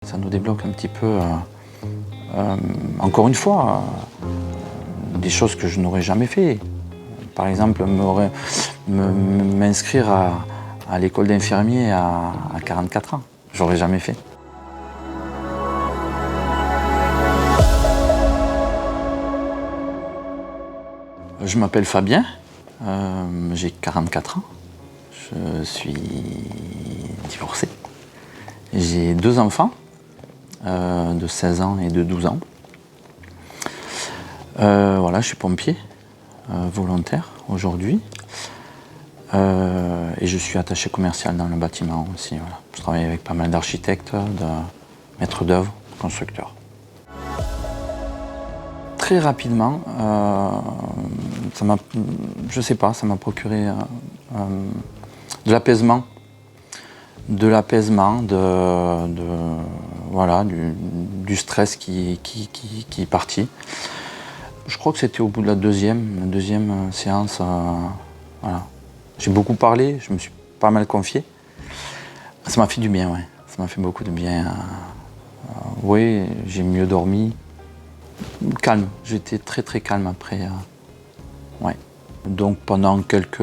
Ça nous débloque un petit peu, encore une fois, des choses que je n'aurais jamais fait. Par exemple, m'inscrire à l'école d'infirmier à 44 ans. J'aurais jamais fait. Je m'appelle Fabien, j'ai 44 ans, je suis divorcé. J'ai 2 enfants, de 16 ans et de 12 ans. Voilà, je suis pompier, volontaire aujourd'hui. Et je suis attaché commercial dans le bâtiment aussi. Voilà. Je travaille avec pas mal d'architectes, de maîtres d'œuvre, constructeurs. Très rapidement, je sais pas, ça m'a procuré de l'apaisement, voilà, du stress qui est parti. Je crois que c'était au bout de la deuxième séance. Voilà. J'ai beaucoup parlé, je me suis pas mal confié. Ça m'a fait du bien, ouais. Ça m'a fait beaucoup de bien. Oui, j'ai mieux dormi. Calme, j'étais très très calme après. Ouais. Donc pendant quelques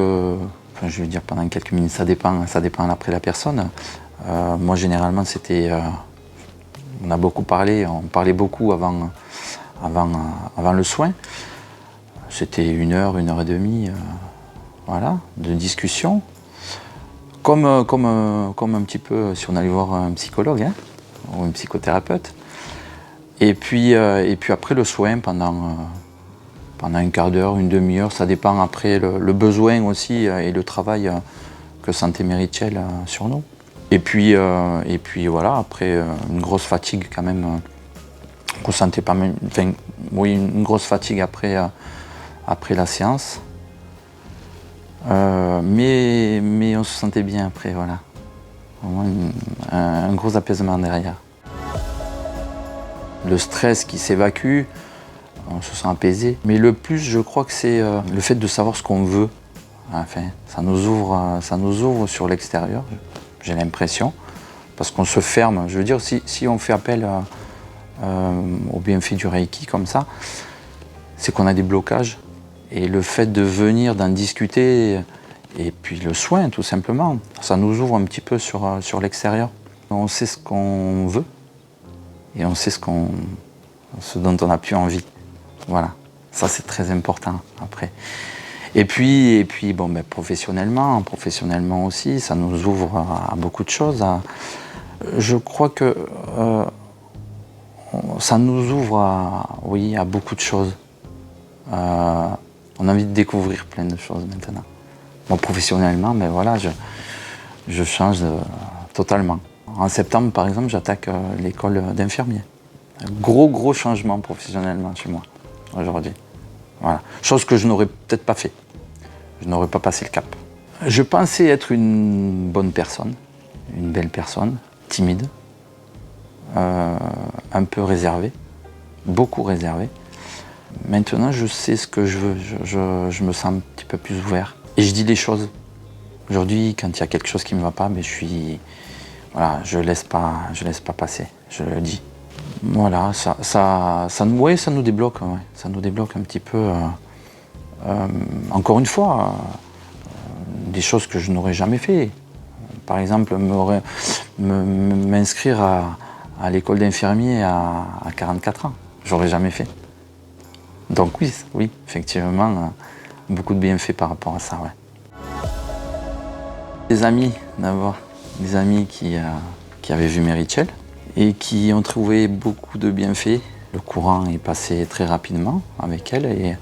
minutes, ça dépend après la personne. Moi généralement c'était, on a beaucoup parlé, on parlait beaucoup avant le soin. C'était 1 heure et demie, voilà, de discussion. Comme un petit peu si on allait voir un psychologue, hein, ou un psychothérapeute. Et puis après le soin, pendant 1/4 d'heure, 1/2 heure, ça dépend après le besoin aussi et le travail que Santé Mérichel sur nous. Et puis voilà, après une grosse fatigue quand même, on ressentait pas mal, enfin, oui, une grosse fatigue après la séance. Mais on se sentait bien après, voilà. Vraiment un gros apaisement derrière. Le stress qui s'évacue, on se sent apaisé. Mais le plus, je crois que c'est le fait de savoir ce qu'on veut. Enfin, ça nous ouvre sur l'extérieur, j'ai l'impression. Parce qu'on se ferme. Je veux dire, si on fait appel au bienfait du Reiki comme ça, c'est qu'on a des blocages. Et le fait de venir, d'en discuter, et puis le soin tout simplement, ça nous ouvre un petit peu sur l'extérieur. On sait ce qu'on veut et on sait ce dont on n'a plus envie. Voilà, ça c'est très important après. Et puis bon, ben, professionnellement aussi, ça nous ouvre à beaucoup de choses. Je crois que ça nous ouvre à beaucoup de choses. On a envie de découvrir plein de choses maintenant. Bon, professionnellement, mais voilà, je change totalement. En septembre, par exemple, j'attaque l'école d'infirmier. Un gros changement professionnellement chez moi, aujourd'hui. Voilà. Chose que je n'aurais peut-être pas fait. Je n'aurais pas passé le cap. Je pensais être une bonne personne, une belle personne, timide, un peu réservée, beaucoup réservée. Maintenant, je sais ce que je veux, je me sens un petit peu plus ouvert. Et je dis les choses. Aujourd'hui, quand il y a quelque chose qui ne me va pas, mais je laisse pas passer, je le dis. Voilà, ça nous débloque, ouais. Ça nous débloque un petit peu. Encore une fois, des choses que je n'aurais jamais fait. Par exemple, m'inscrire à l'école d'infirmier à 44 ans. J'aurais jamais fait. Donc oui, effectivement, beaucoup de bienfaits par rapport à ça, ouais. Des amis, d'abord, des amis qui avaient vu Mérichel et qui ont trouvé beaucoup de bienfaits. Le courant est passé très rapidement avec elle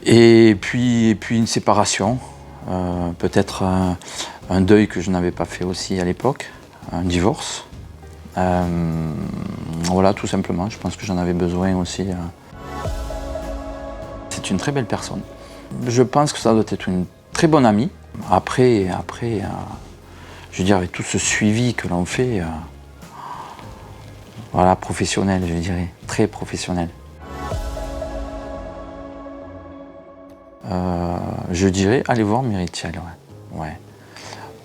et puis une séparation, peut-être un deuil que je n'avais pas fait aussi à l'époque, un divorce. Voilà, tout simplement, je pense que j'en avais besoin aussi. C'est une très belle personne. Je pense que ça doit être une très bonne amie. Après, je veux dire, avec tout ce suivi que l'on fait, voilà, professionnel, je dirais, très professionnel. Je dirais, allez voir Mérichel, ouais.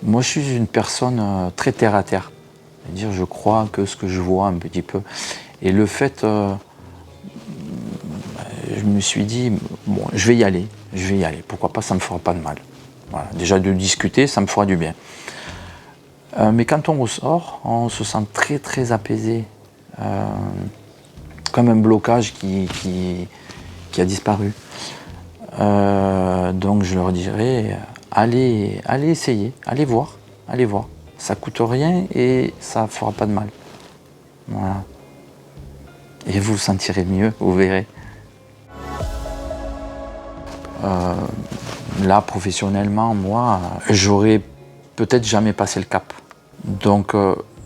Moi, je suis une personne très terre à terre. et dire je crois que ce que je vois un petit peu. Et le fait, je me suis dit, bon, je vais y aller, pourquoi pas, ça me fera pas de mal. Voilà. Déjà de discuter, ça me fera du bien. Mais quand on ressort, on se sent très très apaisé, comme un blocage qui a disparu. Donc je leur dirais, allez essayer, allez voir. Ça coûte rien et ça fera pas de mal. Voilà. Et vous vous sentirez mieux, vous verrez. Là, professionnellement, moi, j'aurais peut-être jamais passé le cap. Donc,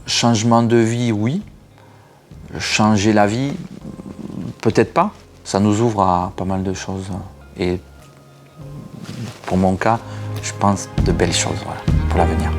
changement de vie, oui. Changer la vie, peut-être pas. Ça nous ouvre à pas mal de choses. Et pour mon cas, je pense de belles choses, voilà, pour l'avenir.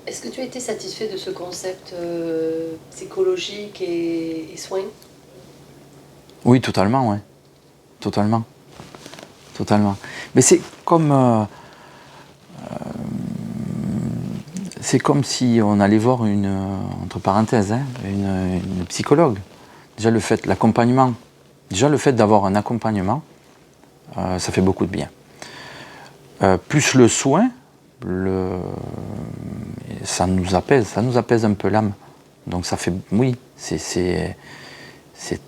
Est-ce que tu as été satisfait de ce concept psychologique et soins? Oui, totalement, ouais. Totalement. Totalement. Mais c'est comme si on allait voir entre parenthèses, hein, une psychologue. Déjà l'accompagnement, déjà le fait d'avoir un accompagnement, ça fait beaucoup de bien. Plus le soin, ça nous apaise un peu l'âme. Donc ça fait, oui, c'est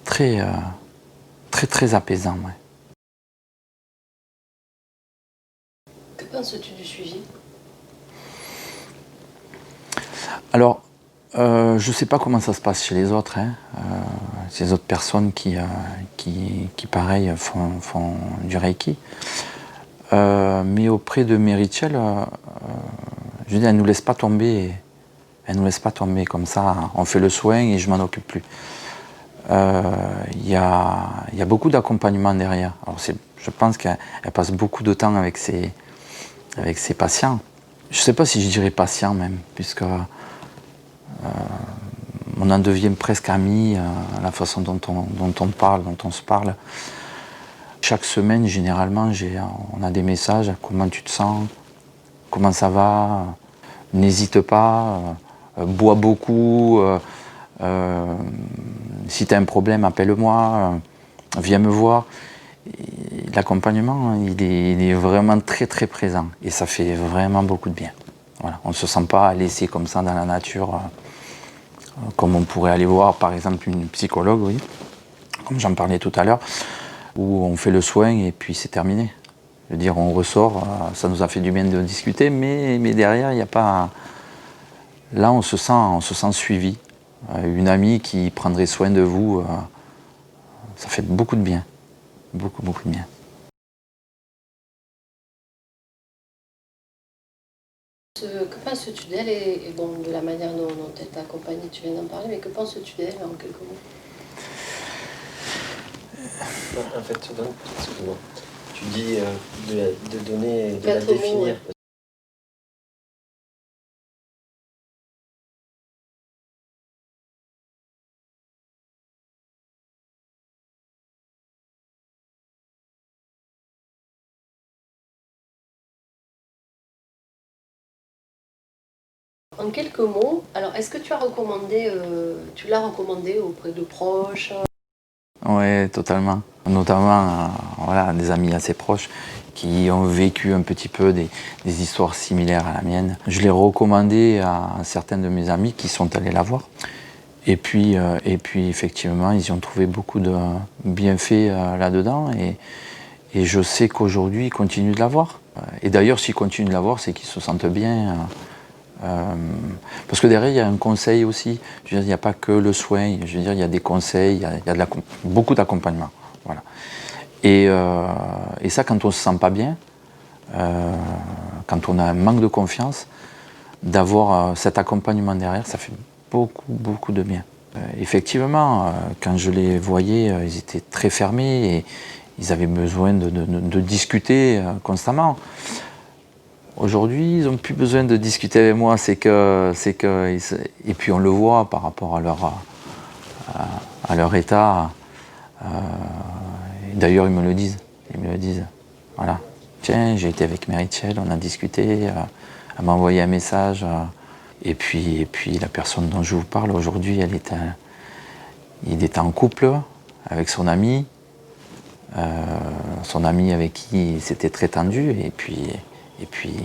très, très, très apaisant. Ouais. Que penses-tu du suivi? Alors, je ne sais pas comment ça se passe chez les autres, hein. Ces autres personnes qui pareil, font du Reiki. Mais auprès de Meritchell, je veux dire, elle ne nous laisse pas tomber. Elle nous laisse pas tomber comme ça. On fait le soin et je m'en occupe plus. Il y a beaucoup d'accompagnement derrière. Alors je pense qu'elle passe beaucoup de temps avec ses patients. Je ne sais pas si je dirais patients même, puisque on en devient presque amis à la façon dont on parle, dont on se parle. Chaque semaine, généralement, on a des messages. Comment tu te sens? Comment ça va? N'hésite pas. Bois beaucoup. Si tu as un problème, appelle-moi. Viens me voir. L'accompagnement, il est vraiment très très présent. Et ça fait vraiment beaucoup de bien. Voilà. On ne se sent pas laissé comme ça dans la nature. Comme on pourrait aller voir par exemple une psychologue, oui, comme j'en parlais tout à l'heure, où on fait le soin et puis c'est terminé. Je veux dire, on ressort, ça nous a fait du bien de discuter, mais derrière, il n'y a pas... Là, on se sent suivi. Une amie qui prendrait soin de vous, ça fait beaucoup de bien. Beaucoup, beaucoup de bien. Que penses-tu d'elle et bon, de la manière dont elle t'a accompagnée, tu viens d'en parler, mais que penses-tu d'elle en quelques mots? En fait, donc, excuse-moi. Tu dis de donner, de la Quatre mots, définir. ouais. En quelques mots, alors est-ce que tu l'as recommandé auprès de proches? Oui, totalement. Notamment voilà, des amis assez proches qui ont vécu un petit peu des histoires similaires à la mienne. Je l'ai recommandé à certains de mes amis qui sont allés la voir. Et puis effectivement, ils y ont trouvé beaucoup de bienfaits là-dedans. Et je sais qu'aujourd'hui, ils continuent de la voir. Et d'ailleurs, s'ils continuent de la voir, c'est qu'ils se sentent bien. Parce que derrière, il y a un conseil aussi. Je veux dire, il n'y a pas que le soin. Je veux dire, il y a des conseils, il y a beaucoup d'accompagnement. Voilà. Et ça, quand on ne se sent pas bien, quand on a un manque de confiance, d'avoir cet accompagnement derrière, ça fait beaucoup, beaucoup de bien. Effectivement, quand je les voyais, ils étaient très fermés et ils avaient besoin de discuter constamment. Aujourd'hui, ils n'ont plus besoin de discuter avec moi, et puis on le voit par rapport à leur état. D'ailleurs, ils me le disent. Ils me le disent. Voilà. Tiens, j'ai été avec Meritchell, on a discuté. Elle m'a envoyé un message. Et puis la personne dont je vous parle aujourd'hui, il était en couple avec son ami. Son ami avec qui c'était très tendu. Et puis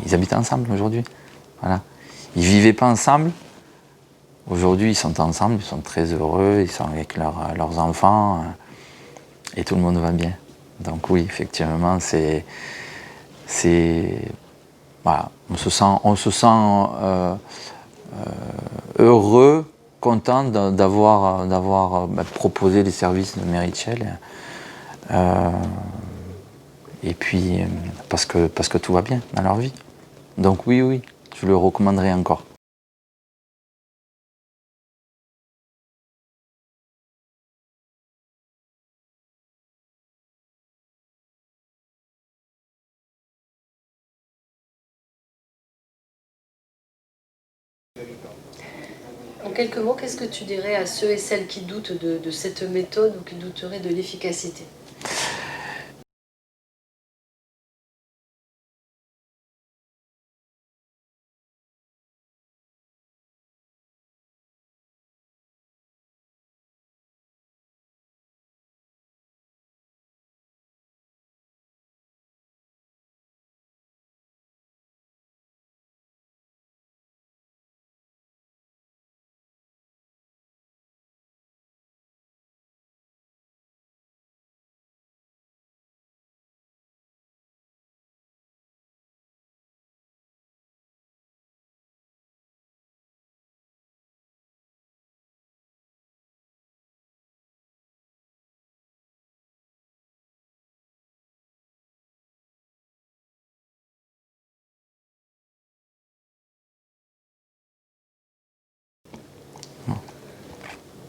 ils habitent ensemble aujourd'hui. Voilà. Ils ne vivaient pas ensemble. Aujourd'hui, ils sont ensemble, ils sont très heureux, ils sont avec leurs enfants. Et tout le monde va bien. Donc oui, effectivement, voilà, on se sent heureux, content d'avoir proposé les services de Meritchell. Et puis parce que tout va bien dans leur vie. Donc oui, je le recommanderais encore. En quelques mots, qu'est-ce que tu dirais à ceux et celles qui doutent de cette méthode ou qui douteraient de l'efficacité?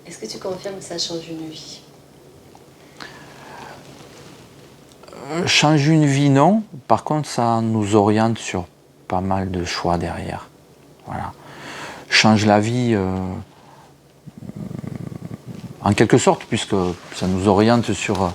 Est-ce que tu confirmes que ça change une vie? Change une vie, non. Par contre, ça nous oriente sur pas mal de choix derrière. Voilà. Change la vie, en quelque sorte, puisque ça nous oriente sur